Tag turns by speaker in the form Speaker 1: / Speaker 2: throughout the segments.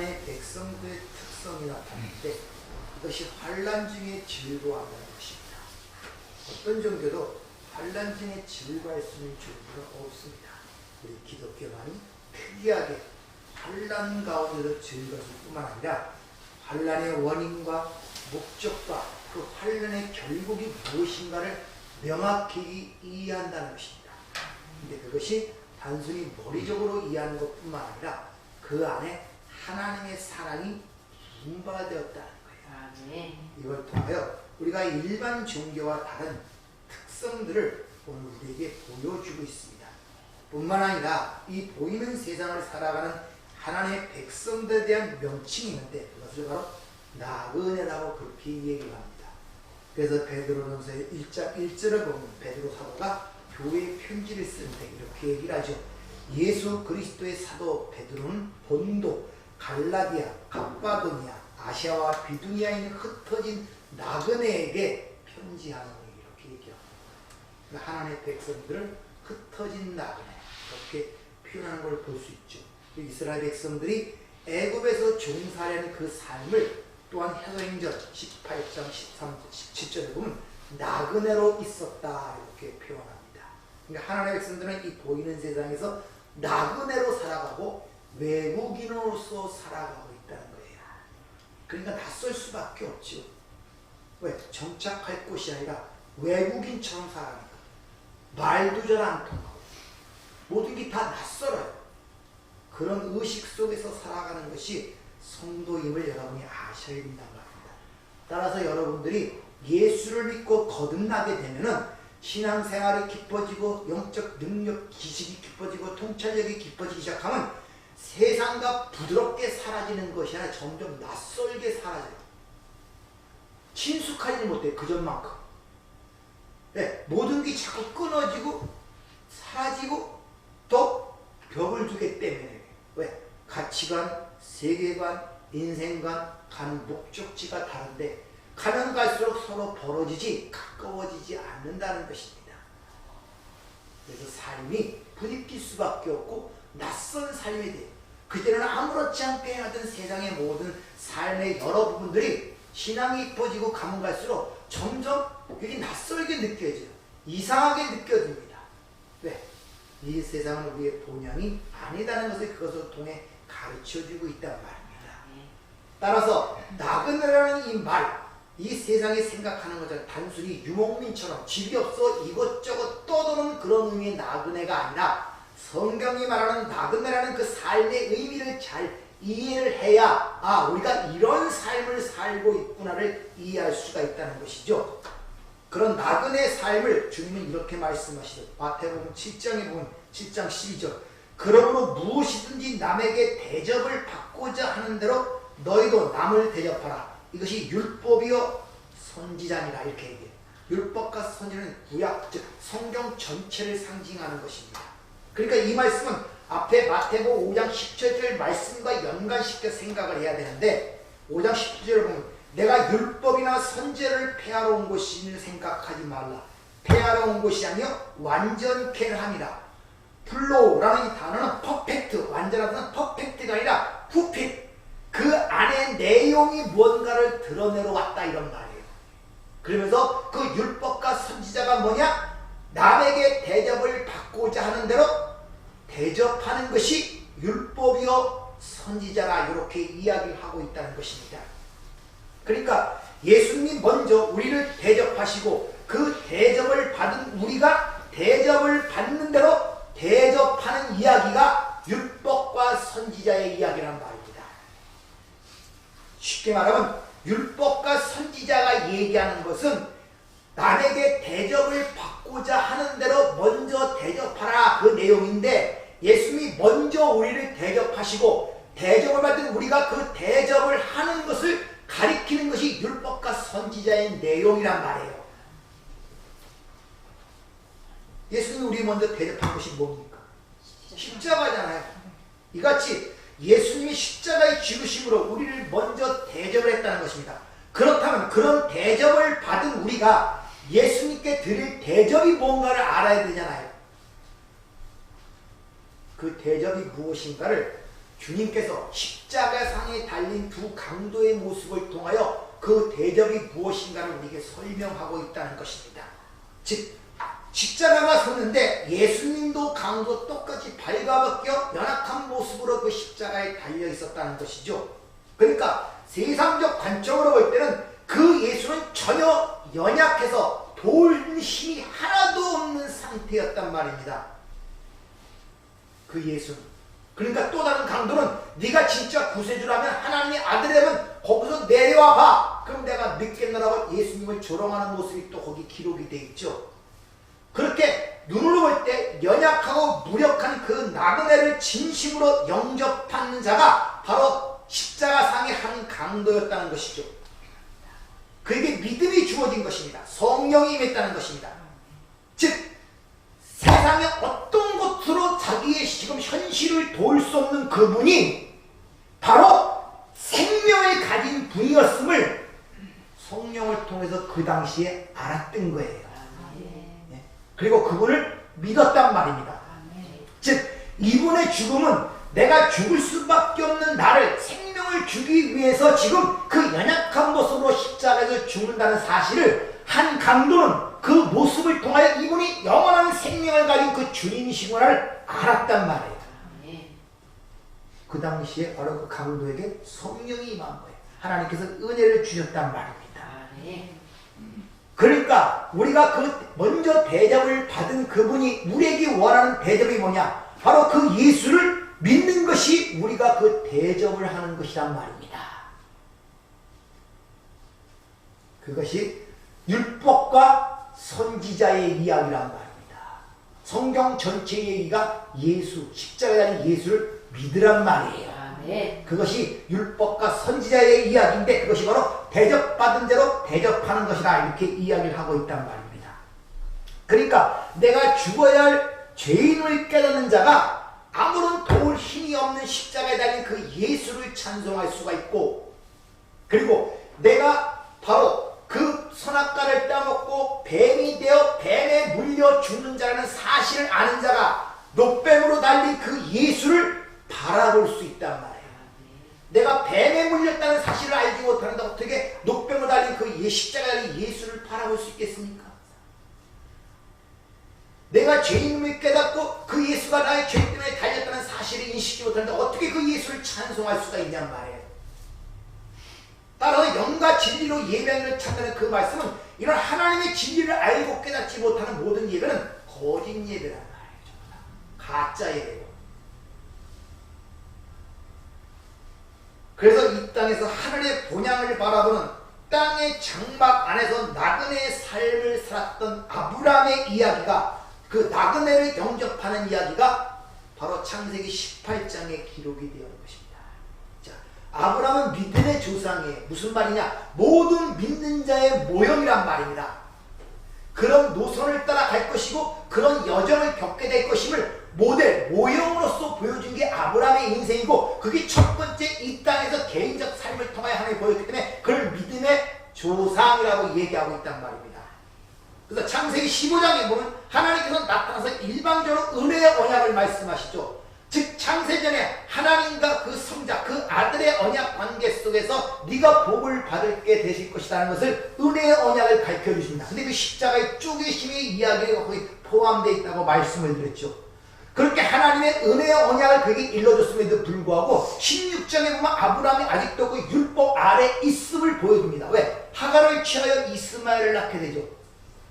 Speaker 1: 하나님의 백성들의 특성이 나타나는데 이것이 환난 중에 즐거워한다는 것입니다. 어떤 종교도 환난 중에 즐거워할 수 있는 종교가 없습니다. 우리 기독교만이 특이하게 환난 가운데도 즐거울 뿐만 아니라 환난의 원인과 목적과 그 환난의 결국이 무엇인가를 명확히 이해한다는 것입니다. 근데 그것이 단순히 머리적으로 이해하는 것뿐만 아니라 그 안에 하나님의 사랑이 분바되었다는 거예요. 이걸 통하여 우리가 일반 종교와 다른 특성들을 오늘 우리에게 보여주고 있습니다. 뿐만 아니라 이 보이는 세상을 살아가는 하나님의 백성들에 대한 명칭이 있는데 그것을 바로 나그네라고 그렇게 얘기를 합니다. 그래서 베드로전서의 1장 1절을 보면 베드로 사도가 교회에 편지를 쓰는데 이렇게 얘기를 하죠. 예수 그리스도의 사도 베드로는 본도, 갈라디아, 갑바도니아, 아시아와 비두니아에 있는 흩어진 나그네에게 편지하노니 이렇게 얘기합니다. 그러니까 하나님의 백성들을 흩어진 나그네 이렇게 표현하는 걸 볼 수 있죠. 이스라엘 백성들이 애굽에서 종살이하는 그 삶을 또한 사도행전 18장 17절에 보면 나그네로 있었다 이렇게 표현합니다. 그러니까 하나님의 백성들은 이 보이는 세상에서 나그네로 살아가고 외국인으로서 살아가고 있다는 거예요. 그러니까 낯설 수밖에 없죠. 왜? 정착할 곳이 아니라 외국인처럼 살아가니까 말도 잘 안 통하고 모든 게 다 낯설어요. 그런 의식 속에서 살아가는 것이 성도임을 여러분이 아셔야 된다는 겁니다. 따라서 여러분들이 예수를 믿고 거듭나게 되면은 신앙생활이 깊어지고 영적 능력, 지식이 깊어지고 통찰력이 깊어지기 시작하면 세상과 부드럽게 사라지는 것이 아니라 점점 낯설게 사라져요. 친숙하지 못해 그전만큼. 네, 모든 게 자꾸 끊어지고 사라지고 또 벽을 두기 때문에. 왜? 가치관, 세계관, 인생관, 가는 목적지가 다른데 가면 갈수록 서로 벌어지지 가까워지지 않는다는 것입니다. 그래서 삶이 부딪힐 수밖에 없고 낯선 삶이 돼요. 그때는 아무렇지 않게 하던 세상의 모든 삶의 여러 부분들이 신앙이 깊어지고 가면 갈수록 점점 이게 낯설게 느껴져요. 이상하게 느껴집니다. 왜? 이 세상은 우리의 본향이 아니다는 것을 그것을 통해 가르쳐주고 있단 말입니다. 따라서 나그네라는 이 말, 이 세상이 생각하는 것처럼 단순히 유목민처럼 집이 없어 이것저것 떠도는 그런 의미의 나그네가 아니라 성경이 말하는 나그네라는 그 삶의 의미를 잘 이해를 해야 우리가 이런 삶을 살고 있구나를 이해할 수가 있다는 것이죠. 그런 나그네의 삶을 주님은 이렇게 말씀하시죠. 마태복음 7장에 보면 7장 12절 그러므로 무엇이든지 남에게 대접을 받고자 하는 대로 너희도 남을 대접하라. 이것이 율법이요 선지자니라 이렇게 얘기해요. 율법과 선지자는 구약, 즉 성경 전체를 상징하는 것입니다. 그러니까 이 말씀은 앞에 마태복음 5장 17절 말씀과 연관시켜 생각을 해야 되는데 5장 17절을 보면 내가 율법이나 선제를 폐하러 온 것임을 생각하지 말라. 폐하러 온 것이 아니요 완전케 함이라. 플로우라는 이 단어는 퍼펙트, 완전하다는 퍼펙트가 아니라 푸핏. 그 안에 내용이 무언가를 드러내러 왔다 이런 말이에요. 그러면서 그 율법과 선지자가 뭐냐? 남에게 대접을 받고자 하는 대로 대접하는 것이 율법이요 선지자라 이렇게 이야기하고 있다는 것입니다. 그러니까 예수님이 먼저 우리를 대접하시고 그 대접을 받은 우리가 대접을 받는 대로 대접하는 이야기가 율법과 선지자의 이야기란 말입니다. 쉽게 말하면 율법과 선지자가 얘기하는 것은 남에게 대접을 받고자 하는 대로 먼저 대접하라 그 내용인데 예수님이 먼저 우리를 대접하시고 대접을 받은 우리가 그 대접을 하는 것을 가리키는 것이 율법과 선지자의 내용이란 말이에요. 예수님이 우리 먼저 대접한 것이 뭡니까? 십자가잖아요. 이같이 예수님이 십자가의 죽으심으로 우리를 먼저 대접을 했다는 것입니다. 그렇다면 그런 대접을 받은 우리가 예수님께 드릴 대접이 뭔가를 알아야 되잖아요. 그 대접이 무엇인가를 주님께서 십자가상에 달린 두 강도의 모습을 통하여 그 대적이 무엇인가를 우리에게 설명하고 있다는 것입니다. 즉 십자가가 섰는데 예수님도 강도 똑같이 발가벗겨 연약한 모습으로 그 십자가에 달려 있었다는 것이죠. 그러니까 세상적 관점으로 볼 때는 그 예수는 전혀 연약해서 도울 힘이 하나도 없는 상태였단 말입니다. 그 예수는. 그러니까 또 다른 강도는 네가 진짜 구세주라면 하나님의 아들이라면 거기서 내려와 봐. 그럼 내가 믿겠노라고 예수님을 조롱하는 모습이 또 거기 기록이 돼 있죠. 그렇게 눈으로 볼 때 연약하고 무력한 그 나그네를 진심으로 영접하는 자가 바로 십자가상의 한 강도였다는 것이죠. 그에게 믿음이 주어진 것입니다. 성령이 임했다는 것입니다. 즉 세상의 어떤 것으로 자기의 지금 현실을 도울 수 없는 그분이 바로 생명을 가진 분이었음을 성령을 통해서 그 당시에 알았던 거예요. 그리고 그분을 믿었단 말입니다. 즉 이분의 죽음은 내가 죽을 수밖에 없는 나를 생명을 주기 위해서 지금 그 연약한 모습으로 십자가에서 죽는다는 사실을 한 강도는 그 모습을 통하여 이분이 영원한 생명을 가진 그 주님이시구나를 알았단 말이에요. 그 당시에 바로 그 강도에게 성령이 임한 거예요. 하나님께서 은혜를 주셨단 말입니다. 그러니까 우리가 그 먼저 대접을 받은 그분이 우리에게 원하는 대접이 뭐냐? 바로 그 예수를 믿는 것이 우리가 그 대접을 하는 것이란 말입니다. 그것이 율법과 선지자의 이야기란 말입니다. 성경 전체의 얘기가 예수, 십자가에 달린 예수를 믿으란 말이에요. 그것이 율법과 선지자의 이야기인데 그것이 바로 대접받은 대로 대접하는 것이다 이렇게 이야기를 하고 있단 말입니다. 그러니까 내가 죽어야 할 죄인을 깨닫는 자가 아무런 도울 힘이 없는 십자가에 달린 그 예수를 찬송할 수가 있고, 그리고 내가 바로 그 선악과를 따먹고 뱀이 되어 뱀에 물려 죽는 자라는 사실을 아는 자가 노뱀으로 달린 그 예수를 바라볼 수 있단 말이에요. 내가 뱀에 물렸다는 사실을 알지 못하는데 어떻게 노뱀으로 달린 그 십자가에 달린 예수를 바라볼 수 있겠습니까? 내가 죄인임을 깨닫고 그 예수가 나의 죄 때문에 달렸다는 사실을 인식하지 못하는데 어떻게 그 예수를 찬송할 수가 있냔 말이에요. 따라서 영과 진리로 예배를 찾는 그 말씀은 이런 하나님의 진리를 알고 깨닫지 못하는 모든 예배는 거짓 예배란 말이에요. 가짜 예배고. 그래서 이 땅에서 하늘의 본향을 바라보는 땅의 장막 안에서 나그네의 삶을 살았던 아브라함의 이야기가, 그 나그네를 영접하는 이야기가 바로 창세기 18장에 기록이 되어 있는 것입니다. 자, 아브라함은 믿음의 조상이에요. 무슨 말이냐? 모든 믿는 자의 모형이란 말입니다. 그런 노선을 따라갈 것이고 그런 여정을 겪게 될 것임을 모델, 모형으로서 보여준 게 아브라함의 인생이고, 그게 첫 번째 이 땅에서 개인적 삶을 통하여 하나님이 보였기 때문에 그걸 믿음의 조상이라고 얘기하고 있단 말입니다. 그래서 창세기 15장에 보면 하나님께서 나타나서 일방적으로 은혜의 언약을 말씀하시죠. 즉 창세전에 하나님과 그 성자, 그 아들의 언약 관계 속에서 네가 복을 받게 되실 것이라는 것을 은혜의 언약을 가르쳐 주십니다. 근데 그 십자가의 쪼개심의 이야기가 거기 포함되어 있다고 말씀을 드렸죠. 그렇게 하나님의 은혜의 언약을 그에게 일러줬음에도 불구하고 16장에 보면 아브라함이 아직도 그 율법 아래 있음을 보여줍니다. 왜? 하갈을 취하여 이스마엘을 낳게 되죠.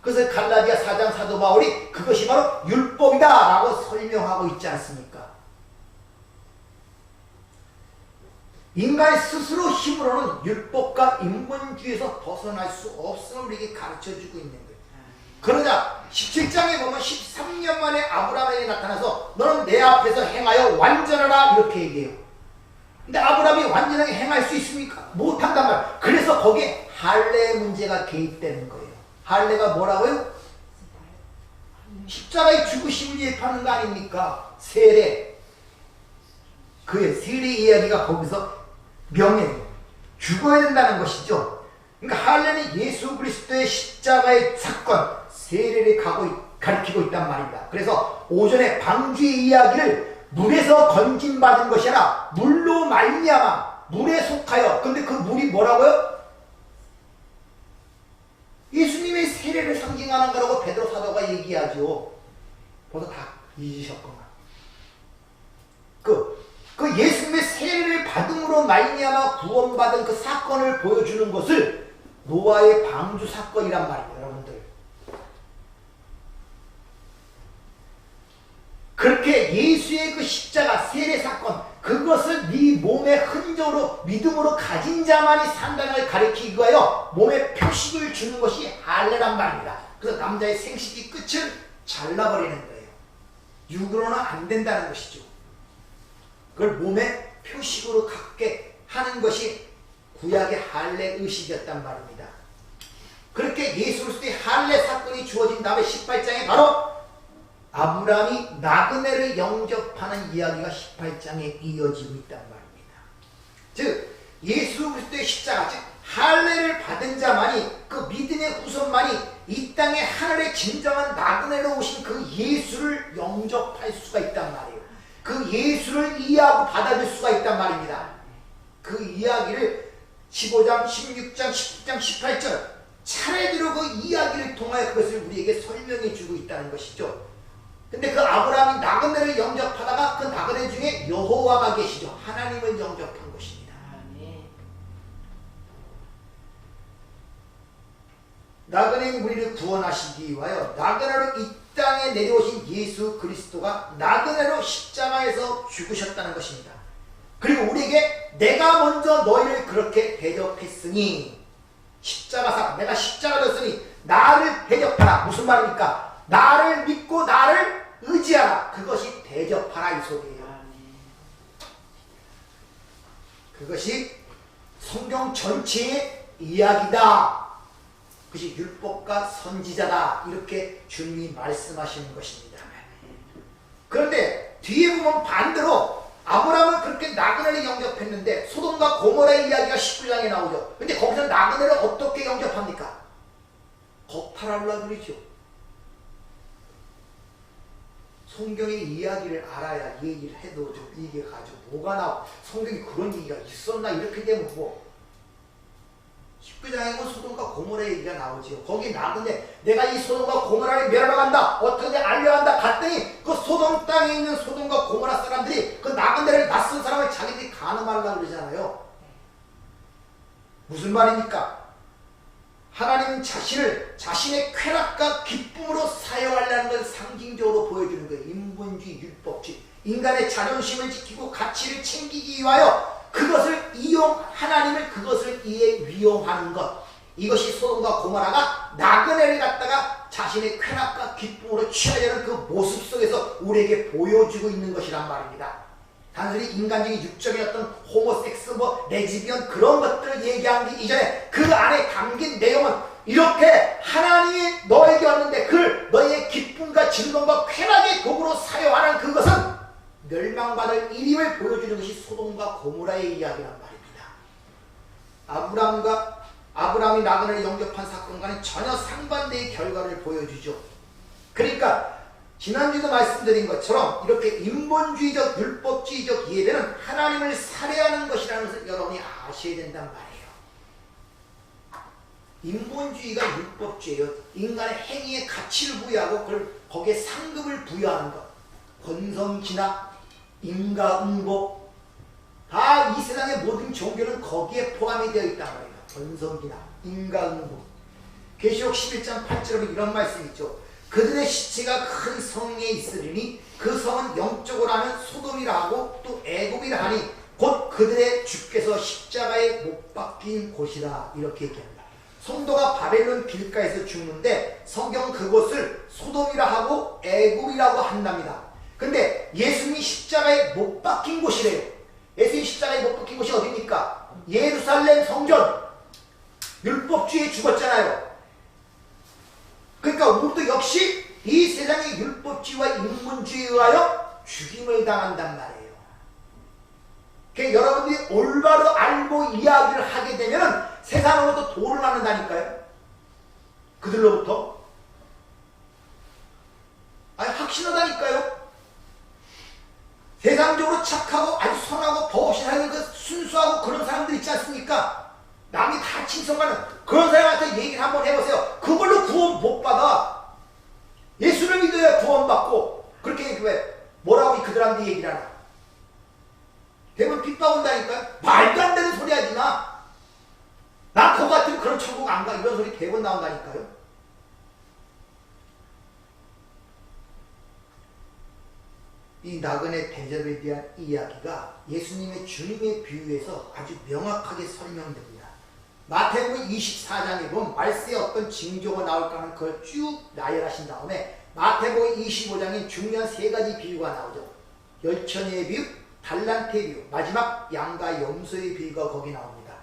Speaker 1: 그래서 갈라디아 4장 사도 바울이 그것이 바로 율법이다 라고 설명하고 있지 않습니까? 인간의 스스로 힘으로는 율법과 인본주의에서 벗어날 수 없음을 우리에게 가르쳐주고 있는 거예요. 그러자 17장에 보면 13년 만에 아브라함에게 나타나서 너는 내 앞에서 행하여 완전하라 이렇게 얘기해요. 근데 아브라함이 완전하게 행할 수 있습니까? 못한단 말이에요. 그래서 거기에 할례의 문제가 개입되는 거예요. 할례가 뭐라고요? 십자가의 죽으심을 예표하는 거 아닙니까? 세례. 그의 세례 이야기가 거기서 명예예요. 죽어야 된다는 것이죠. 그러니까 할례는 예수 그리스도의 십자가의 사건, 세례를 가리키고 있단 말입니다. 그래서 오전에 방주의 이야기를 물에서 건진받은 것이 아니라 물로 말미암아 물에 속하여. 근데 그 물이 뭐라고요? 예수님의 세례를 상징하는 거라고 베드로 사도가 얘기하죠. 벌써 다 잊으셨구나. 그 예수님의 세례를 받음으로 말미암아 구원받은 그 사건을 보여주는 것을 노아의 방주 사건이란 말이에요, 여러분들. 그렇게 예수의 그 십자가 세례 사건, 그것을 네 몸의 흔적으로 믿음으로 가진 자만이 산다는 걸 가리키기 위하여 몸에 표식을 주는 것이 할례란 말입니다. 그래서 남자의 생식기 끝을 잘라버리는 거예요. 육으로는 안 된다는 것이죠. 그걸 몸에 표식으로 갖게 하는 것이 구약의 할례 의식이었단 말입니다. 그렇게 예수 그리스도의 할례 사건이 주어진 다음에 18장에 바로 아브라함이 나그네를 영접하는 이야기가 18장에 이어지고 있단 말입니다. 즉 예수 그리스도의 십자가, 즉 할례를 받은 자만이, 그 믿음의 후손만이 이 땅에 하늘의 진정한 나그네로 오신 그 예수를 영접할 수가 있단 말이에요. 그 예수를 이해하고 받아들일 수가 있단 말입니다. 그 이야기를 15장, 16장, 17장, 18절 차례대로 그 이야기를 통하여 그것을 우리에게 설명해 주고 있다는 것이죠. 근데 그 아브라함이 나그네를 영접하다가 그 나그네 중에 여호와가 계시죠. 하나님을 영접한 것입니다. 나그네인 우리를 구원하시기 위하여 나그네로 이 땅에 내려오신 예수 그리스도가 나그네로 십자가에서 죽으셨다는 것입니다. 그리고 우리에게 내가 먼저 너희를 그렇게 대접했으니, 십자가상, 내가 십자가 졌으니 나를 대접하라. 무슨 말입니까? 나를 믿고 나를 의지하라. 그것이 대접하라 이 소리예요. 그것이 성경 전체의 이야기다. 그것이 율법과 선지자다. 이렇게 주님이 말씀하시는 것입니다. 그런데 뒤에 보면 반대로 아브라함은 그렇게 나그네를 영접했는데 소돔과 고모라의 이야기가 19장에 나오죠. 근데 거기서 나그네를 어떻게 영접합니까? 거탈하려 그러죠. 성경의 이야기를 알아야 얘기를 해도 좀 이게 가지고 뭐가 나와. 성경에 그런 얘기가 있었나 이렇게 되면 뭐 19장에 보면 소돔과 고모라의 얘기가 나오지요. 거기 나그네, 내가 이 소돔과 고모라를 멸하러간다, 어떻게 알려간다 갔더니 그 소돔 땅에 있는 소돔과 고모라 사람들이 그 나그네를 낯선 사람을 자기들이 간음하려고 그러잖아요. 무슨 말입니까? 하나님 자신을 자신의 쾌락과 기쁨으로 사용하려는 걸 상징적으로 보여주는 거예요. 인본주의, 율법주의. 인간의 자존심을 지키고 가치를 챙기기 위하여 그것을 하나님을 그것을 위용하는 것. 이것이 소돔과 고모라가 나그네를 갖다가 자신의 쾌락과 기쁨으로 취하려는 그 모습 속에서 우리에게 보여주고 있는 것이란 말입니다. 단순히 인간적인 육적인 어떤 호모섹스, 레즈비언 그런 것들을 얘기하기 이전에 그 안에 담긴 내용은 이렇게 하나님이 너에게 왔는데 그걸 너희의 기쁨과 즐거움과 쾌락의 도구로 사용하는 그것은 멸망받을 일임을 보여주는 것이 소돔과 고모라의 이야기란 말입니다. 아브라함이 나그네를 영접한 사건과는 전혀 상반대의 결과를 보여주죠. 그러니까 지난주에도 말씀드린 것처럼 이렇게 인본주의적 율법주의적 예배는 하나님을 살해하는 것이라는 것을 여러분이 아셔야 된단 말이에요. 인본주의가 율법주의예요. 인간의 행위에 가치를 부여하고 그걸 거기에 상급을 부여하는 것. 권성진학, 인과응보, 다 이 세상의 모든 종교는 거기에 포함이 되어 있단 말이에요. 권성진학, 인과응보. 계시록 11장 8절에 이런 말씀이 있죠. 그들의 시체가 큰 성에 있으리니 그 성은 영적으로 하면 소돔이라 하고 또 애굽이라 하니 곧 그들의 주께서 십자가에 못 박힌 곳이라. 이렇게 얘기합니다. 성도가 바벨론 길가에서 죽는데 성경은 그곳을 소돔이라 하고 애굽이라고 한답니다. 근데 예수님이 십자가에 못 박힌 곳이래요. 예수님이 십자가에 못 박힌 곳이 어디입니까? 예루살렘 성전. 율법주의에 죽었잖아요. 그러니까 우리도 역시 이 세상의 율법주의와 인문주의에 의하여 죽임을 당한단 말이에요. 그러니까 여러분들이 올바로 알고 이야기를 하게 되면 세상으로부터 도를 받는다니까요. 그들로부터. 아니 확신하다니까요. 세상적으로 착하고 아주 선하고 법없이 사는 그 순수하고 그런 사람들 있지 않습니까? 남이 다 칭송하는 그런 사람한테 얘기를 한번 해보세요. 그걸로 구원 못 받아. 예수를 믿어야 구원받고. 그렇게 왜 뭐라고 그들한테 얘기를 하나? 대부분 핍박온다니까요. 말도 안 되는 소리 하지 마. 나 그거 같으면 그런 천국 안 가. 이런 소리 대부분 나온다니까요. 이 나그네 대접에 대한 이야기가 예수님의 주님의 비유에서 아주 명확하게 설명됩니다. 마태복음 24장에 보면 말세에 어떤 징조가 나올까 하는 그걸 쭉 나열하신 다음에 마태복음 25장에 중요한 세 가지 비유가 나오죠. 열천의 비유, 달란트의 비유, 마지막 양과 염소의 비유가 거기 나옵니다.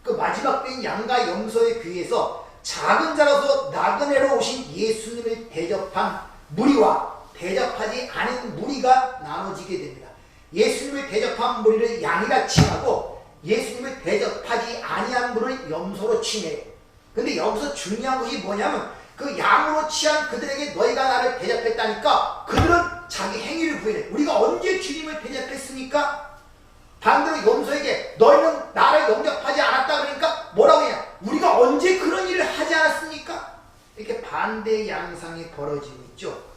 Speaker 1: 그 마지막 비유인 양과 염소의 비유에서 작은 자로서 나그네로 오신 예수님을 대접한 무리와 대접하지 않은 무리가 나눠지게 됩니다. 예수님을 대접한 무리를 양이라 칭하고 예수님을 대접하지 아니한 무리를 염소로 칭해요. 근데 여기서 중요한 것이 뭐냐면 그 양으로 취한 그들에게 너희가 나를 대접했다니까 그들은 자기 행위를 부인해. 우리가 언제 주님을 대접했습니까? 반대로 염소에게 너희는 나를 영접하지 않았다 그러니까 뭐라고 해요? 우리가 언제 그런 일을 하지 않았습니까? 이렇게 반대 양상이 벌어지고 있죠.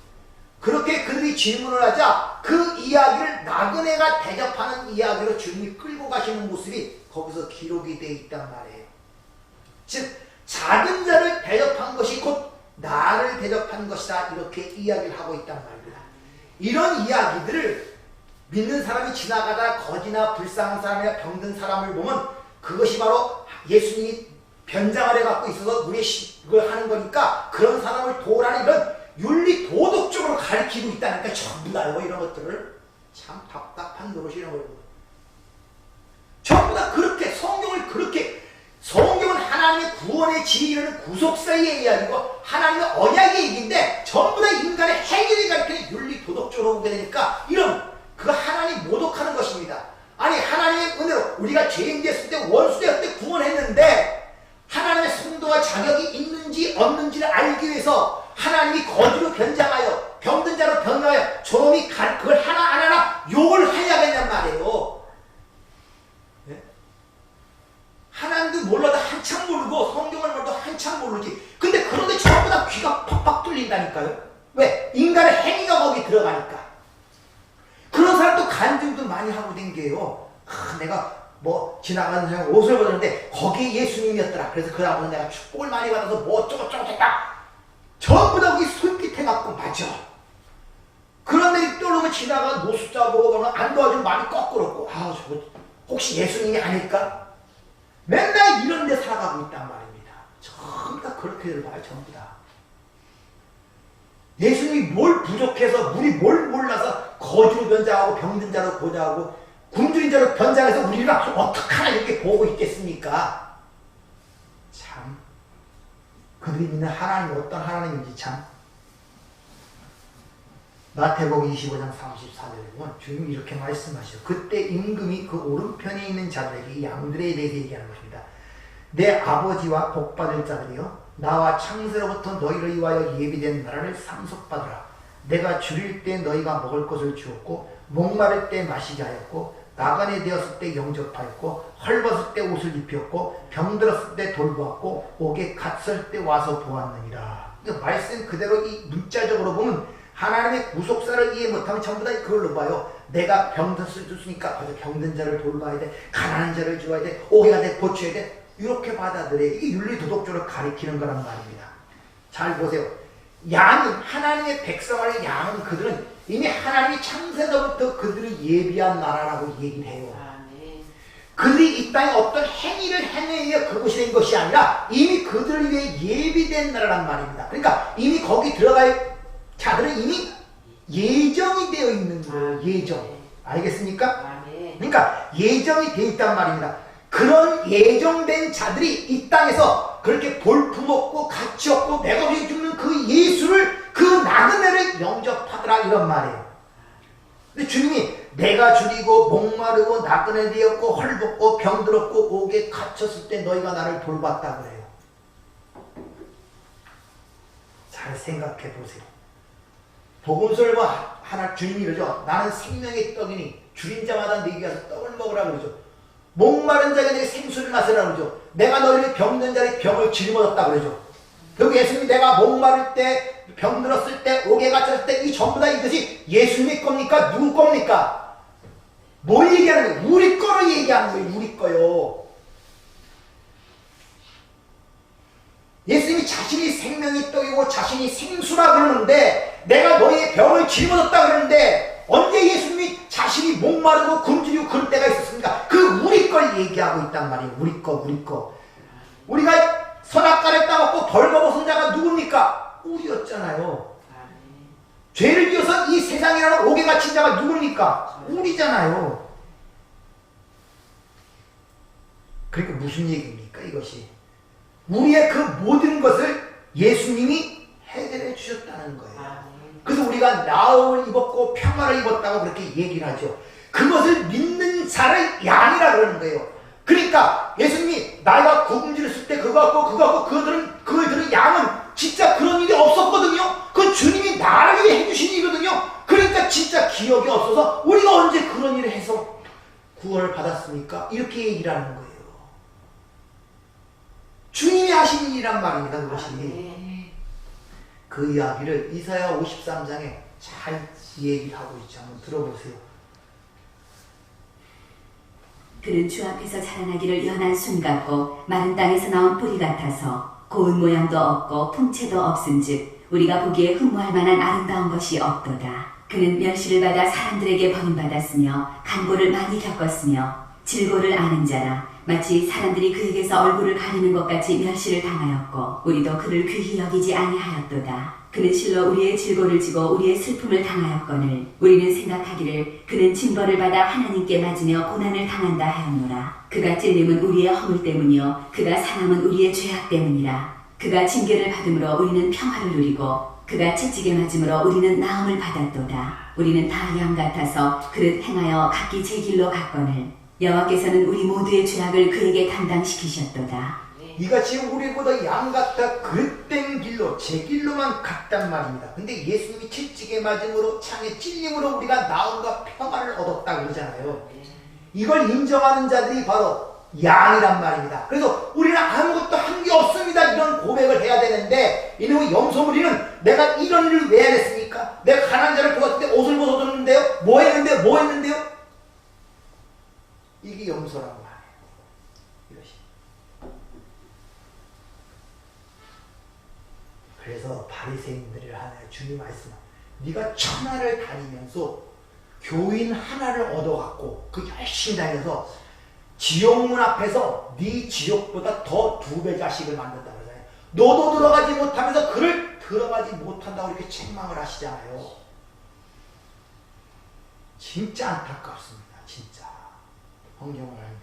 Speaker 1: 그렇게 그들이 질문을 하자 그 이야기를 나그네가 대접하는 이야기로 주님이 끌고 가시는 모습이 거기서 기록이 되어 있단 말이에요. 즉 작은 자를 대접한 것이 곧 나를 대접한 것이다 이렇게 이야기를 하고 있단 말입니다. 이런 이야기들을 믿는 사람이 지나가다 거지나 불쌍한 사람이나 병든 사람을 보면 그것이 바로 예수님이 변장 아래 갖고 있어서 우리의 그걸 하는 거니까 그런 사람을 도우라는 이런 윤리 도덕적으로 가르치고 있다니까 전부 다 이런 것들을 참 답답한 노릇이라고 해요. 전부 다 그렇게 성경은 하나님의 구원의 진리라는 구속사의 이야기고 하나님의 언약의 얘기인데 전부 다 인간의 행위를 가리키는 윤리 도덕적으로 보게 되니까 이런 그 하나님 모독하는 것입니다. 아니 하나님의 은혜로 우리가 죄인 됐을 때 원수 됐을 때 구원했는데 하나님의 성도와 자격이 있는지 없는지를 알기 위해서 하나님이 거지로 변장하여 병든 자로 변화하여 저놈이 그걸 하나 안 하나 욕을 해야겠냔 말이에요. 네? 하나님도 몰라도 한참 모르고 성경을 몰라도 한참 모르지. 근데 그런데 전부 다 귀가 팍팍 뚫린다니까요. 왜? 인간의 행위가 거기 들어가니까. 그런 사람도 간증도 많이 하고 댕겨요. 내가 뭐 지나가는 사람 옷을 보는데 거기에 예수님이었더라. 그래서 그 다음에 내가 축복을 많이 받아서 뭐 어쩌고저쩌고 했다. 전부 다 거기 솔깃해갖고 맞아. 그런데 떠오르면 지나가 노숙자 보고 그러면 안 도와주면 마음이 거꾸럽고 저거 혹시 예수님이 아닐까? 맨날 이런 데 살아가고 있단 말입니다. 전부 다 그렇게들 봐요. 전부 다. 예수님이 뭘 부족해서 우리 뭘 몰라서 거지로 변장하고 병든 자로 고자하고 굶주린 자로 변장해서 우리가 어떡하나 이렇게 보고 있겠습니까? 참 그들이 믿는 하나님이 어떤 하나님인지 참. 마태복음 25장 34절에 보면 주님이 이렇게 말씀하시죠. 그때 임금이 그 오른편에 있는 자들에게 이 양들에 대해서 얘기하는 것입니다. 내 아버지와 복받을 자들이여 나와 창세로부터 너희를 위하여 예비된 나라를 상속받으라. 내가 줄일 때 너희가 먹을 것을 주었고 목마를 때 마시게 하였고 나그네 되었을 때 영접하였고 헐벗을 때 옷을 입혔고 병들었을 때 돌보았고 옥에 갇을 때 와서 보았느니라. 말씀 그대로 이 문자적으로 보면 하나님의 구속사를 이해 못하면 전부 다 그걸로 봐요. 내가 병들었을 줬으니까 병든 자를 돌봐야 돼. 가난한 자를 주어야 돼. 옥에가 돼. 고쳐야 돼. 이렇게 받아들여야 이게 윤리도덕적으로 가리키는 거란 말입니다. 잘 보세요. 양은 하나님의 백성을 양은 그들은 이미 하나님이 창세전부터 그들을 예비한 나라라고 얘기를 해요. 그들이 이 땅에 어떤 행위를 행해야 그것이 된 것이 아니라 이미 그들을 위해 예비된 나라란 말입니다. 그러니까 이미 거기 들어갈 자들은 이미 예정이 되어 있는 거예요. 예정. 알겠습니까? 그러니까 예정이 되어 있단 말입니다. 그런 예정된 자들이 이 땅에서 그렇게 볼품없고 가치없고 맥없이 죽는 그 예수를 그 나그네를 영접하더라 이런 말이에요. 근데 주님이 내가 줄이고 목마르고 나그네 되었고 헐벗고 병들었고 옥에 갇혔을 때 너희가 나를 돌봤다 그래요. 잘 생각해 보세요. 복음서를 하나 주님이 이러죠. 나는 생명의 떡이니 줄인 자마다 네게 와서 떡을 먹으라 그러죠. 목마른 자에게 내게 생수를 마시라 그러죠. 내가 너희를 병든 자에게 병을 짊어졌다 그러죠. 결국 예수님이 내가 목마를 때, 병들었을 때, 옥에 갇혔을 때 이 전부 다 이것이 예수님의 겁니까? 누구 겁니까? 뭘 얘기하는 거예요? 우리 거를 얘기하는 거예요. 우리 거요. 예수님이 자신이 생명의 떡이고 자신이 생수라 그러는데 내가 너희의 병을 짊어졌다 그러는데 언제 예수님이 자신이 목마르고 굶주리고 그럴 때가 있었습니까? 그 우리 걸 얘기하고 있단 말이에요. 우리 거, 우리 거. 우리가 선악과를 따먹고 벌거벗은 자가 누굽니까? 우리였잖아요. 죄를 지어서 이 세상이라는 옥에 갇힌 자가 누굽니까? 우리잖아요. 그러니까 무슨 얘기입니까 이것이? 우리의 그 모든 것을 예수님이 해결해 주셨다는 거예요. 그래서 우리가 나음을 입었고 평화를 입었다고 그렇게 얘기를 하죠. 그것을 믿는 자를 양이라 그러는 거예요. 그러니까 예수님이 나이가 굶주렸을 때 그거 갖고 그들은 양은 진짜 그런 일이 없었거든요. 그 주님이 나를 위해 해주신 일이거든요. 그러니까 진짜 기억이 없어서 우리가 언제 그런 일을 해서 구원을 받았습니까? 이렇게 얘기를 하는 거예요. 주님이 하신 일이란 말입니다. 그것이. 그 이야기를 이사야 53장에 잘 얘기를 하고 있죠. 한번 들어보세요.
Speaker 2: 그는 주 앞에서 자라나기를 연한 순 같고 마른 땅에서 나온 뿌리 같아서 고운 모양도 없고 풍채도 없은즉 우리가 보기에 흠모할 만한 아름다운 것이 없도다. 그는 멸시를 받아 사람들에게 버림받았으며 간고를 많이 겪었으며 질고를 아는 자라. 마치 사람들이 그에게서 얼굴을 가리는 것 같이 멸시를 당하였고 우리도 그를 귀히 여기지 아니하였도다. 그는 실로 우리의 질고를 지고 우리의 슬픔을 당하였거늘 우리는 생각하기를 그는 징벌을 받아 하나님께 맞으며 고난을 당한다 하였노라. 그가 찔림은 우리의 허물 때문이요 그가 상함은 우리의 죄악 때문이라. 그가 징계를 받음으로 우리는 평화를 누리고 그가 채찍에 맞음으로 우리는 나음을 받았도다. 우리는 다 양 같아서 그릇 행하여 각기 제 길로 갔거늘 여호와께서는 우리 모두의 죄악을 그에게 담당시키셨도다.
Speaker 1: 이같이 우리보다 양 같아 그릇된 길로 제 길로만 갔단 말입니다. 근데 예수님이 채찍에 맞음으로 창에 찔림으로 우리가 나음과 평화를 얻었다 그러잖아요. 이걸 인정하는 자들이 바로 양이란 말입니다. 그래서 우리는 아무것도 한 게 없습니다. 이런 고백을 해야 되는데 이놈의 염소무리는 내가 이런 일을 왜 했습니까? 내가 가난한 자를 도왔을 때 옷을 벗어줬는데요? 뭐 했는데요? 이게 염소라고 하네요. 이것이. 그래서 바리새인들을 하나요. 주님 말씀. 네가 천하를 다니면서 교인 하나를 얻어갖고 그 열심히 다녀서 지옥문 앞에서 네 지옥보다 더 2배 자식을 만든다 그러잖아요. 너도 들어가지 못하면서 그를 들어가지 못한다고 이렇게 책망을 하시잖아요. 진짜 안타깝습니다. 진짜. 성경을 알면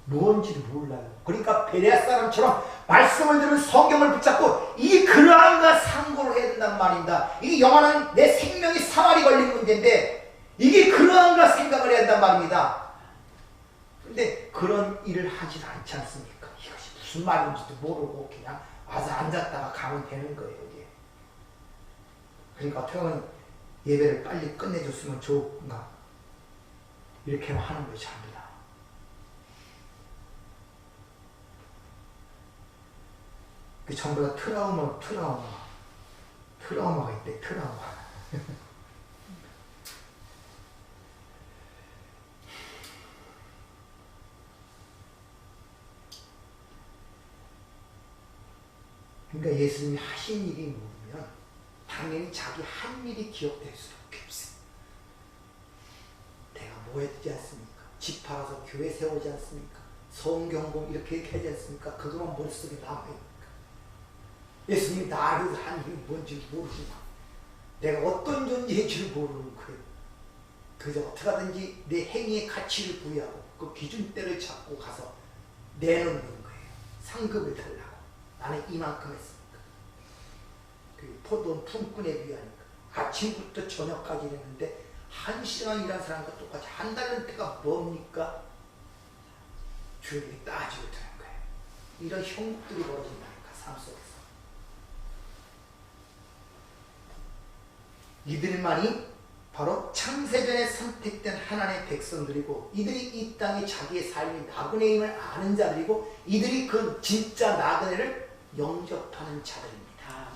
Speaker 1: 무언지를 몰라요. 그러니까 베레아 사람처럼 말씀을 들은 성경을 붙잡고 이게 그러한가 상고를 해야 된단 말입니다. 이게 영원한 내 생명이 사활이 걸린 문제인데 이게 그러한가 생각을 해야 한단 말입니다. 근데 그런 일을 하지 않지 않습니까? 이것이 무슨 말인지도 모르고 그냥 와서 앉았다가 가면 되는 거예요. 이게. 그러니까 어떻게 보면 예배를 빨리 끝내줬으면 좋은가 이렇게 하는 거죠. 전부 다. 그 전부 다 트라우마가 있대. 트라우마. 그러니까 예수님이 하신 일이 뭐냐면 당연히 자기 한 일이 기억될 수밖에 없어요. 내가 뭐 했지 않습니까? 집 팔아서 교회 세우지 않습니까? 성경공 이렇게 하지 않습니까? 그거만 머릿속에 남아있니까. 예수님이 나를 한 일이 뭔지 모르지만 내가 어떤 존재인 줄 모르는 거예요. 그래서 어떻게 하든지 내 행위의 가치를 부여하고 그 기준대를 잡고 가서 내놓는 거예요. 상급을 달라고. 나는 이만큼 했으니까. 그 포도는 품꾼에 비하니까. 아침부터 저녁까지 했는데 1시간 일한 사람과 똑같이 한 달런트가 뭡니까? 주인이 따지고 드는 거예요. 이런 형국들이 벌어진다니까, 삶 속에서. 이들만이 바로 창세전에 선택된 하나님의 백성들이고 이들이 이 땅에 자기의 삶이 나그네임을 아는 자들이고 이들이 그 진짜 나그네를 영접하는 자들입니다.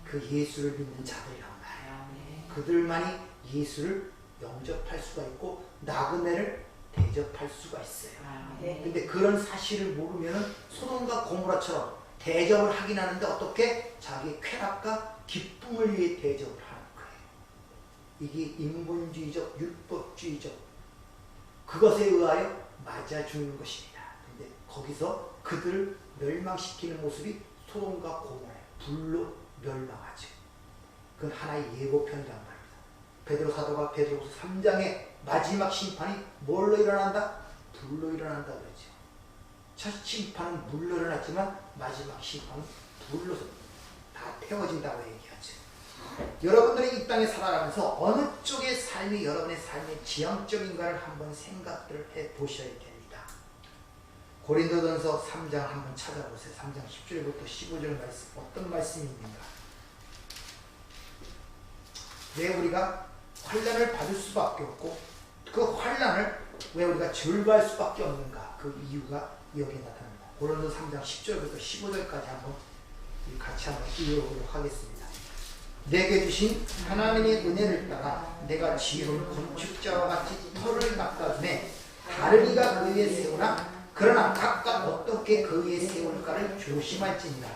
Speaker 1: 그 예수를 믿는 자들이란 말이에요. 그들만이 예수를 영접할 수가 있고 나그네를 대접할 수가 있어요. 근데 그런 사실을 모르면 소돔과 고모라처럼 대접을 하긴 하는데 어떻게 자기의 쾌락과 기쁨을 위해 대접을 하는 거예요. 이게 인본주의적, 율법주의적 그것에 의하여 맞아 죽는 것입니다. 근데 거기서 그들을 멸망시키는 모습이 소돔과 고모라예요. 불로 멸망하죠. 그건 하나의 예고편이란 말입니다. 베드로 사도가 베드로서 3장의 마지막 심판이 뭘로 일어난다? 불로 일어난다 그러죠. 첫 심판은 물로 일어났지만 마지막 심판은 불로 다 태워진다고 얘기하죠. 여러분들이 이 땅에 살아가면서 어느 쪽의 삶이 여러분의 삶의 지향점인가를 한번 생각을 해보셔야 됩니다. 고린도전서 3장 한번 찾아보세요. 3장 10절부터 15절 말씀 어떤 말씀이 있는가? 왜 우리가 환난을 받을 수밖에 없고 그 환난을 왜 우리가 즐거워할 수밖에 없는가? 그 이유가 여기에 나타납니다. 고린도서 3장 10절부터 15절까지 한번 같이 한번 읽어보도록 하겠습니다. 내게 주신 하나님의 은혜를 따라 내가 지혜로운 건축자와 같이 터를 닦아주매 다른 이가 그 위에 세우나 그러나 각각 어떻게 그 위에 세울까를 조심할지니라.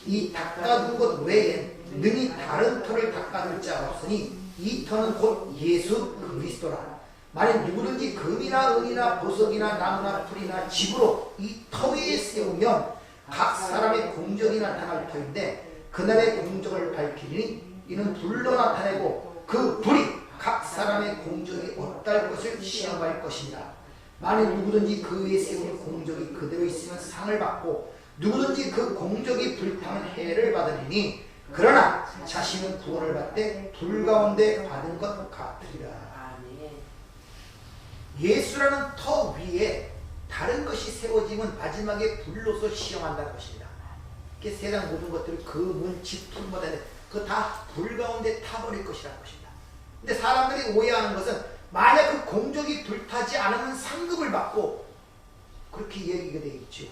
Speaker 1: 이 닦아둔 것 외엔 능히 다른 터를 닦아줄 자가 없으니 이 터는 곧 예수 그리스도라. 만일 누구든지 금이나 은이나 보석이나 나무나 풀이나 집으로 이 터 위에 세우면 각 사람의 공적이 나타날 터인데 그날의 공적을 밝히니 이는 불로 나타내고 그 불이 각 사람의 공적이 어떨 것을 시험할 것이니라. 만일 누구든지 그 위에 세운 공적이 그대로 있으면 상을 받고 누구든지 그 공적이 불타는 해를 받으리니 그러나 자신은 구원을 받되 불 가운데 받은 것 같으리라. 예수라는 터 위에 다른 것이 세워지면 마지막에 불로서 시험한다는 것입니다. 세상 모든 것들을 금은 집, 풀마다 그거 다 불 가운데 타버릴 것이라는 것입니다. 근데 사람들이 오해하는 것은 만약 그 공적이 불타지 않으면 상급을 받고 그렇게 얘기가 되어 있죠.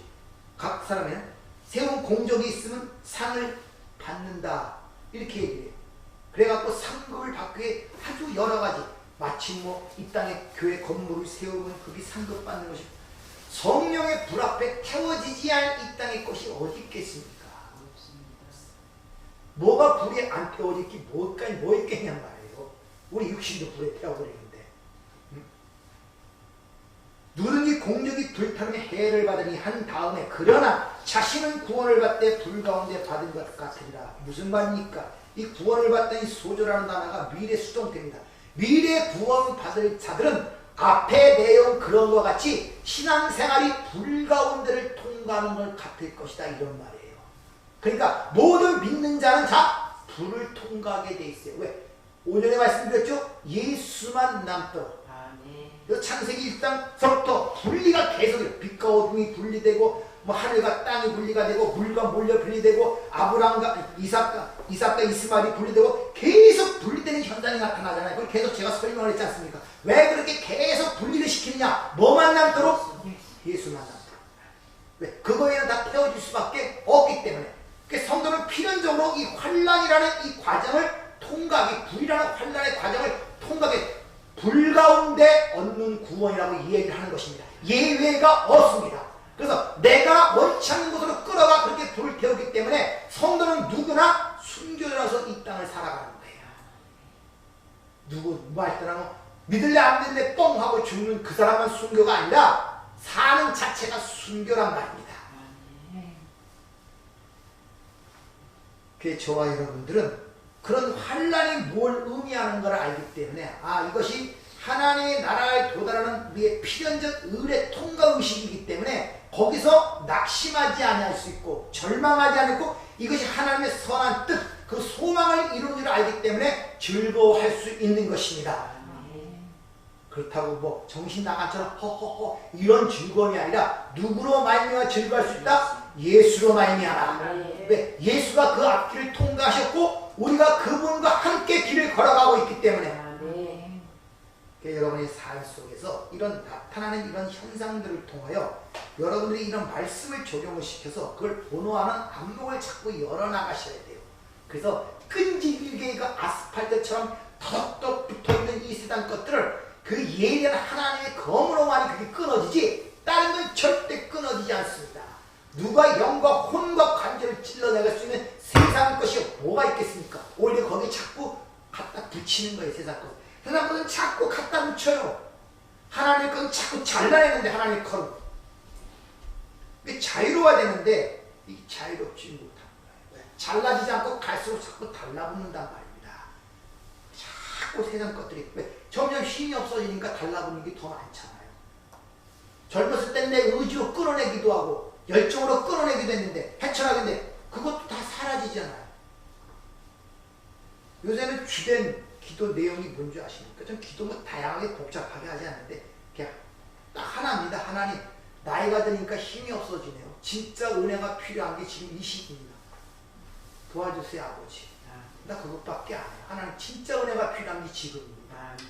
Speaker 1: 각 사람에는 세운 공적이 있으면 상을 받는다 이렇게 얘기해요. 그래갖고 상급을 받기 위해 아주 여러 가지 마침 이 땅에 교회 건물을 세우면 그게 상급받는 것이 성령의 불 앞에 태워지지 않은 이 땅의 것이 어디 있겠습니까? 뭐가 불에 안 태워질지 뭐 있겠냔 말이에요. 우리 육신도 불에 태워버리는데 누구든지 공적이 불타는 해를 받으니 한 다음에 그러나 자신은 구원을 받되 불 가운데 받은 것 같으리라. 무슨 말입니까? 이 구원을 받다니 소조라는 단어가 미래 수동태입니다. 미래 구원 받을 자들은 앞의 내용 그런 것 같이 신앙생활이 불 가운데를 통과하는 것 같을 것이다 이런 말이에요. 그러니까 모든 믿는 자는 다 불을 통과하게 돼 있어요. 왜? 오전에 말씀드렸죠? 예수만 남도록. 창세기 1장서부터 분리가 계속해요. 빛과 어둠이 분리되고 하늘과 땅이 분리가 되고 물과 물려 분리되고 아브라함과 이삭과 이스마엘이 분리되고 계속 분리되는 현상이 나타나잖아요. 그걸 계속 제가 설명을 했지 않습니까? 왜 그렇게 계속 분리를 시키느냐? 뭐만 남도록? 예수만 남도록. 왜? 그거에는 다 태워질 수밖에 없기 때문에. 그러니까 성도는 필연적으로 이 환난이라는 이 과정을 통과하기, 불이라는 환난의 과정을 통과하기, 불 가운데 얻는 구원이라고 이 얘기를 하는 것입니다. 예외가 없습니다. 그래서 내가 원치 않는 곳으로 끌어가 그렇게 불을 태우기 때문에 성도는 누구나 순교자라서 이 땅을 살아가는 거예요. 누구 말따라 믿을래 안 믿을래 뻥 하고 죽는 그 사람만 순교가 아니라 사는 자체가 순교란 말입니다. 그게 저와 여러분들은 그런 환난이 뭘 의미하는 걸 알기 때문에 이것이 하나님의 나라에 도달하는 우리의 필연적 의의 통과의식이기 때문에 거기서 낙심하지 않을 수 있고 절망하지 않고 이것이 하나님의 선한 뜻, 그 소망을 이루는 줄 알기 때문에 즐거워할 수 있는 것입니다. 그렇다고 정신 나간처럼 허허허 이런 즐거움이 아니라 누구로 말미암아 즐거워할 수 있다? 예수로 말미암아. 왜? 예수가 그 앞길을 통과하셨고 우리가 그분과 함께 길을 걸어가고 있기 때문에
Speaker 3: 아멘.
Speaker 1: 여러분의 삶 속에서 이런 나타나는 이런 현상들을 통하여 여러분들이 이런 말씀을 적용을 시켜서 그걸 번호하는 안목을 자꾸 열어나가셔야 돼요. 그래서 끈질기게 그 아스팔트처럼 더덕더덕 붙어있는 이 세상 것들을 그 예리한 하나님의 검으로만이 그게 끊어지지 다른 건 절대 끊어지지 않습니다. 누가 영과 혼과 관계를 찔러내갈 수 있는 세상 것이 뭐가 있겠습니까? 오히려 거기에 자꾸 갖다 붙이는 거예요. 세상 것. 세상 것은 자꾸 갖다 붙여요. 하나님의 것은 자꾸 잘라내는데 하나님의 것은 이게 자유로워야 되는데 이게 자유롭지 못한 거예요. 잘라지지 않고 갈수록 자꾸 달라붙는단 말입니다. 자꾸 세상 것들이 왜? 점점 힘이 없어지니까 달라붙는 게 더 많잖아요. 젊었을 땐 내 의지로 끌어내기도 하고 열정으로 끌어내기도 했는데 헤쳐나겠는데 그것도 다 사라지잖아요. 요새는 주된 기도 내용이 뭔지 아십니까? 전 기도 뭐 다양하게 복잡하게 하지 않는데 그냥 딱 하나입니다. 하나님, 나이가 드니까 힘이 없어지네요. 진짜 은혜가 필요한 게 지금 이 시기입니다. 도와주세요 아버지. 나 그것밖에 안 해요. 하나님, 진짜 은혜가 필요한 게 지금입니다.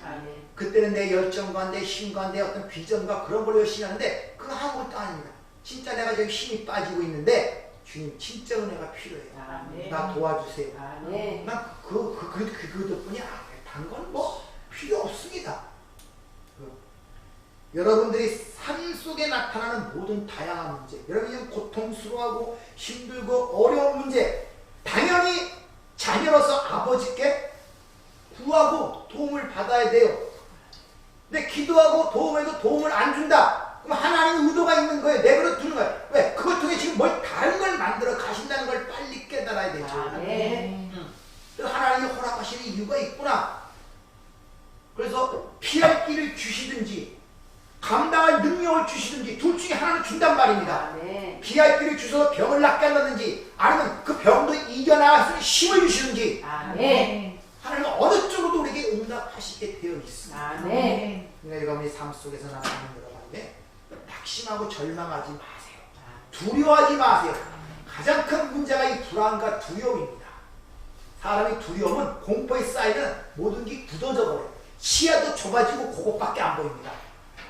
Speaker 3: 아멘.
Speaker 1: 그때는 내 열정과 내 힘과 내 어떤 비전과 그런 걸 열심히 하는데 그거 아무것도 아닙니다. 진짜 내가 지금 힘이 빠지고 있는데 주님 진짜 은혜가 필요해요.
Speaker 3: 아멘.
Speaker 1: 나 도와주세요.
Speaker 3: 아멘.
Speaker 1: 난 그 덕분이 다른 건 뭐 필요 없습니다. 여러분들이 삶 속에 나타나는 모든 다양한 문제, 여러분이 고통스러워하고 힘들고 어려운 문제, 당연히 자녀로서 아버지께 구하고 도움을 받아야 돼요. 근데 기도하고 도움해도 도움을 안 준다. 그럼 하나님의 의도가 있는 거예요. 내버려 두는 거예요. 왜? 그걸 통해 지금 뭘 다른 걸 만들어 가신다는 걸 빨리 깨달아야 되죠.
Speaker 3: 아멘.
Speaker 1: 하나님이 허락하시는 이유가 있구나. 그래서 피할 길을 주시든지 감당할 능력을 주시든지 둘 중에 하나는 준단 말입니다.
Speaker 3: 아멘.
Speaker 1: 피할 길을 주셔서 병을 낫게 한다든지 아니면 그 병도 이겨나갈 수 있는 힘을 주시든지
Speaker 3: 아멘.
Speaker 1: 하나님은 어느 쪽으로도 우리에게 응답하시게 되어 있습니다.
Speaker 3: 아멘.
Speaker 1: 그러니까 여러분의 삶 속에서 나타나는 여러분의 낙심하고 절망하지 마세요. 두려워하지 마세요. 가장 큰 문제가 이 불안과 두려움입니다. 사람의 두려움은 공포에 쌓이면 모든 게 굳어져 버려요. 시야도 좁아지고 그것밖에 안 보입니다.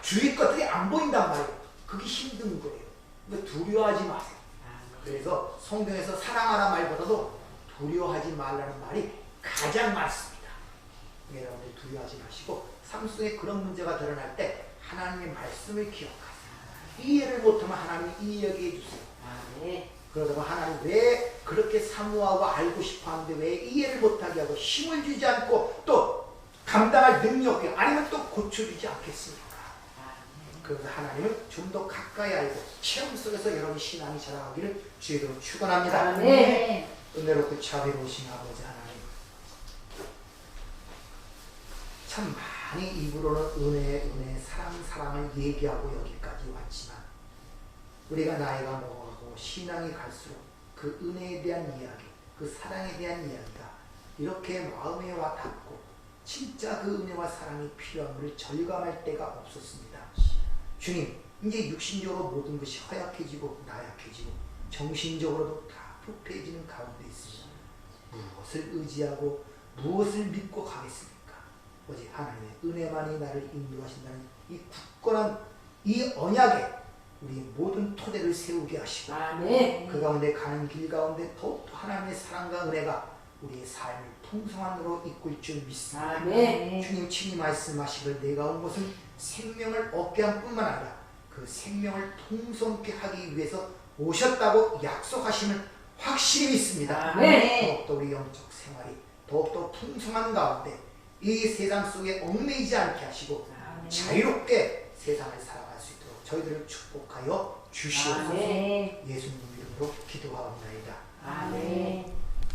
Speaker 1: 주위 것들이 안 보인단 말이에요. 그게 힘든 거예요. 근데 두려워하지 마세요. 그래서 성경에서 사랑하라 말보다도 두려워하지 말라는 말이 가장 많습니다. 여러분들 두려워하지 마시고 삶 속에 그런 문제가 드러날 때 하나님의 말씀을 기억하세요. 이해를 못하면 하나님이 이해하게 해주세요.
Speaker 3: 아멘.
Speaker 1: 그러다가 하나님 왜 그렇게 사모하고 알고 싶어하는데 왜 이해를 못하게 하고 힘을 주지 않고 또 감당할 능력이 아니면 또 고쳐주지 않겠습니까? 그래서 하나님을 좀 더 가까이 알고 체험 속에서 여러분 신앙이 자라가기를 주의로 축원합니다.
Speaker 3: 아멘.
Speaker 1: 은혜롭고 자비로우신 아버지 하나님, 참 많이 입으로는 은혜, 사랑을 얘기하고 여기까지 왔지만 우리가 나이가 먹어가고 신앙이 갈수록 그 은혜에 대한 이야기, 그 사랑에 대한 이야기가 이렇게 마음에 와 닿고 진짜 그 은혜와 사랑이 필요함을 절감할 때가 없었습니다. 주님, 이제 육신적으로 모든 것이 허약해지고 나약해지고 정신적으로도 다 부패해지는 가운데 있습니다. 무엇을 의지하고 무엇을 믿고 가겠습니까? 오직 하나님의 은혜만이 나를 인도하신다는 이 굳건한 이 언약에 우리의 모든 토대를 세우게 하시고
Speaker 3: 아멘.
Speaker 1: 그 가운데 가는 길 가운데 더욱더 하나님의 사랑과 은혜가 우리의 삶을 풍성함으로 이끌 줄 믿습니다.
Speaker 3: 아멘.
Speaker 1: 주님 친히 말씀하시길 내가 온 것은 생명을 얻게 한 뿐만 아니라 그 생명을 풍성케 하기 위해서 오셨다고 약속하심을 확실히 믿습니다.
Speaker 3: 아멘.
Speaker 1: 더욱더 우리 영적 생활이 더욱더 풍성한 가운데 이 세상 속에 얽매이지 않게 하시고
Speaker 3: 아멘.
Speaker 1: 자유롭게 세상을 살아갈 수 있도록 저희들을 축복하여 주시옵소서.
Speaker 3: 아멘.
Speaker 1: 예수님 이름으로 기도하옵나이다.
Speaker 3: 아멘.